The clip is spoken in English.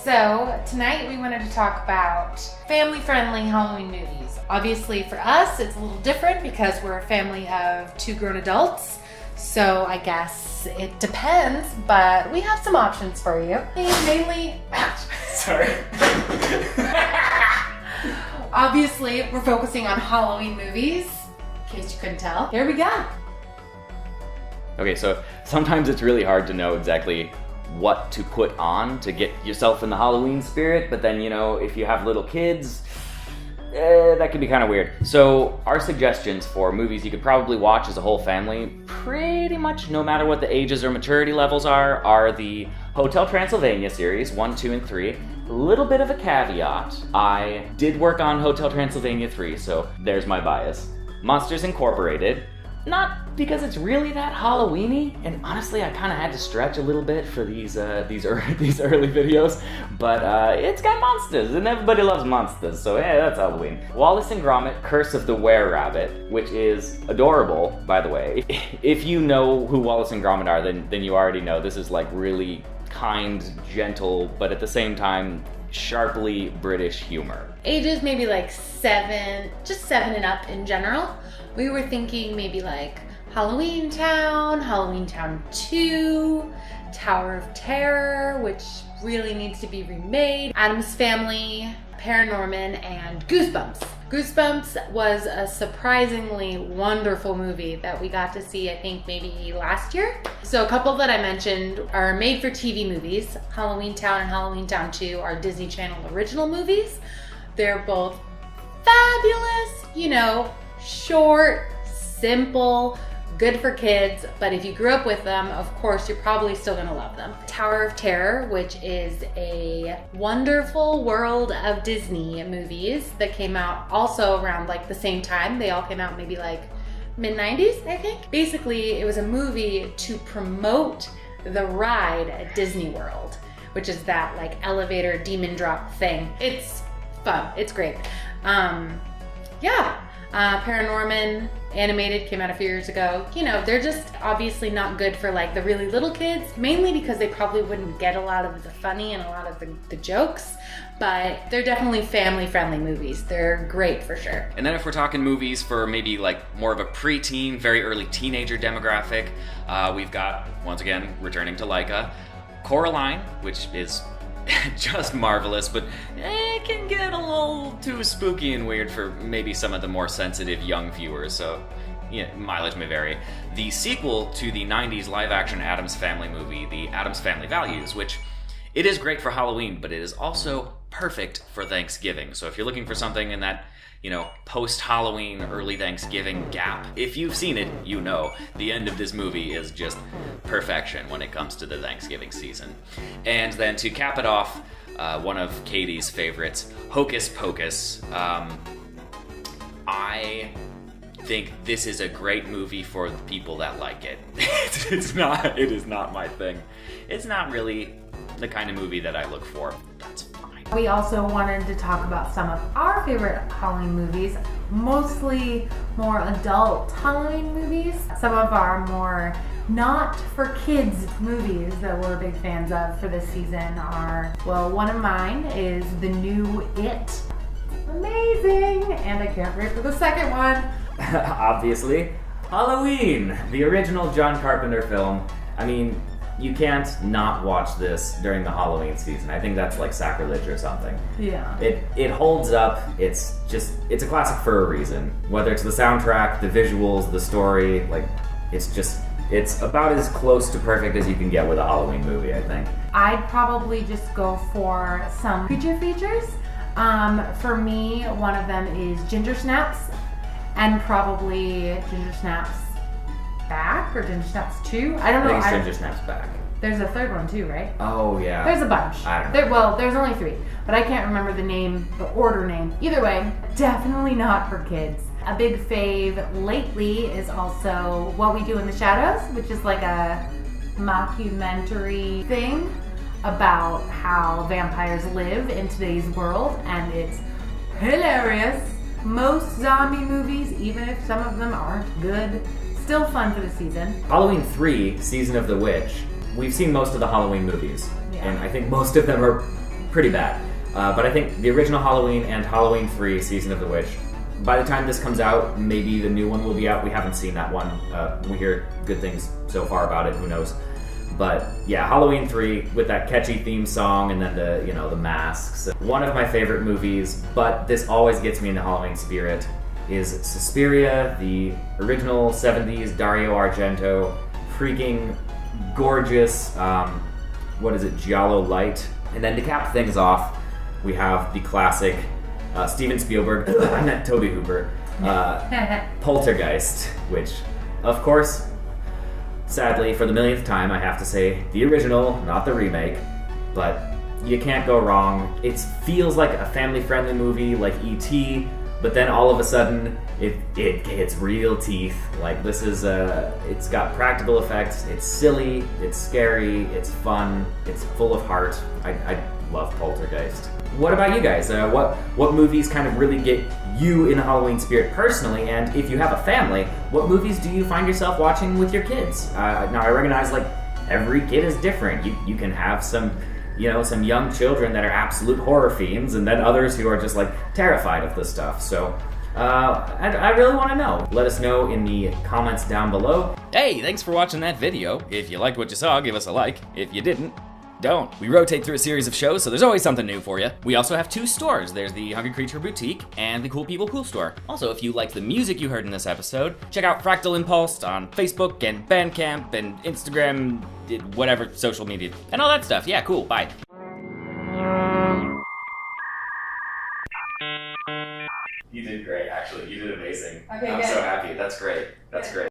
So tonight we wanted to talk about family-friendly Halloween movies. Obviously for us, it's a little different because we're a family of 2 grown adults. So I guess it depends, but we have some options for you. Mainly, Sorry. obviously we're focusing on Halloween movies, in case you couldn't tell. Here we go. Okay, so sometimes it's really hard to know exactly what to put on to get yourself in the Halloween spirit, but then, if you have little kids, that can be kind of weird. So our suggestions for movies you could probably watch as a whole family, pretty much no matter what the ages or maturity levels are the Hotel Transylvania series, 1, 2, and 3. A little bit of a caveat. I did work on Hotel Transylvania 3, so there's my bias. Monsters Incorporated. Not because it's really that Halloween-y, and honestly, I kind of had to stretch a little bit for these early videos, but it's got monsters, and everybody loves monsters, so yeah, that's Halloween. Wallace and Gromit: Curse of the Were-Rabbit, which is adorable, by the way. If you know who Wallace and Gromit are, then you already know this is like really kind, gentle, but at the same time, sharply British humor. Ages maybe like 7, just 7 and up in general. We were thinking maybe like Halloween Town 2, Tower of Terror, which really needs to be remade, Addams Family, Paranorman, and Goosebumps. Goosebumps was a surprisingly wonderful movie that we got to see, I think, maybe last year. So a couple that I mentioned are made-for-TV movies. Halloween Town and Halloween Town 2 are Disney Channel original movies. They're both fabulous, short, simple, good for kids, but if you grew up with them, of course, you're probably still gonna love them. Tower of Terror, which is a wonderful world of Disney movies that came out also around like the same time. They all came out maybe like mid-90s, I think. Basically, it was a movie to promote the ride at Disney World, which is that like elevator demon drop thing. It's fun, it's great. Paranorman animated came out a few years ago. They're just obviously not good for like the really little kids, mainly because they probably wouldn't get a lot of the funny and a lot of the jokes, but they're definitely family-friendly movies. They're great for sure. And then if we're talking movies for maybe like more of a preteen, very early teenager demographic, we've got, once again, returning to Laika, Coraline, which is just marvelous, but it can get a little too spooky and weird for maybe some of the more sensitive young viewers, so mileage may vary. The sequel to the 90s live-action Addams Family movie, The Addams Family Values, which it is great for Halloween, but it is also perfect for Thanksgiving. So if you're looking for something in that post-Halloween, early Thanksgiving gap. If you've seen it, the end of this movie is just perfection when it comes to the Thanksgiving season. And then to cap it off, one of Katie's favorites, Hocus Pocus. I think this is a great movie for the people that like it. It is not my thing. It's not really the kind of movie that I look for. That's fine. We also wanted to talk about some of our favorite Halloween movies, mostly more adult Halloween movies. Some of our more not for kids movies that we're big fans of for this season are, one of mine is the new It. Amazing! And I can't wait for the second one. Obviously, Halloween, the original John Carpenter film. I mean, you can't not watch this during the Halloween season. I think that's like sacrilege or something. Yeah. It holds up. It's a classic for a reason. Whether it's the soundtrack, the visuals, the story, it's about as close to perfect as you can get with a Halloween movie, I think. I'd probably just go for some creature features. For me, one of them is Ginger Snaps, and probably Ginger Snaps Back or Ginger Snaps 2. I don't know. I think it's Ginger Snaps Back. There's a third one too, right? Oh yeah. There's a bunch. I don't know. There's only 3, but I can't remember the order name. Either way, definitely not for kids. A big fave lately is also What We Do in the Shadows, which is like a mockumentary thing about how vampires live in today's world, and it's hilarious. Most zombie movies, even if some of them aren't good, still fun for the season. Halloween 3, Season of the Witch. We've seen most of the Halloween movies, Yeah. and I think most of them are pretty bad. But I think the original Halloween and Halloween 3, Season of the Witch, by the time this comes out, maybe the new one will be out. We haven't seen that one. We hear good things so far about it, who knows. But yeah, Halloween 3 with that catchy theme song and then the masks. One of my favorite movies, but this always gets me in the Halloween spirit, is Suspiria, the original 70s Dario Argento, freaking gorgeous, Giallo light. And then to cap things off, we have the classic Steven Spielberg, I meant Tobe Hooper, Poltergeist, which, of course, sadly, for the millionth time, I have to say the original, not the remake, but you can't go wrong. It feels like a family-friendly movie like E.T., but then all of a sudden, it gets real teeth. Like, this is, it's got practical effects, it's silly, it's scary, it's fun, it's full of heart. I love Poltergeist. What about you guys? What movies kind of really get you in the Halloween spirit personally? And if you have a family, what movies do you find yourself watching with your kids? Now I recognize like every kid is different. You can have some young children that are absolute horror fiends, and then others who are just like terrified of this stuff. So I really want to know. Let us know in the comments down below. Hey, thanks for watching that video. If you liked what you saw, give us a like. If you didn't, don't. We rotate through a series of shows, so there's always something new for you. We also have 2 stores. There's the Hungry Creature Boutique and the Cool People Cool Store. Also, if you like the music you heard in this episode, check out Fractal Impulse on Facebook and Bandcamp and Instagram, whatever social media, and all that stuff. Yeah, cool. Bye. You did great, actually. You did amazing. Okay, I'm good. so happy. That's great. That's great.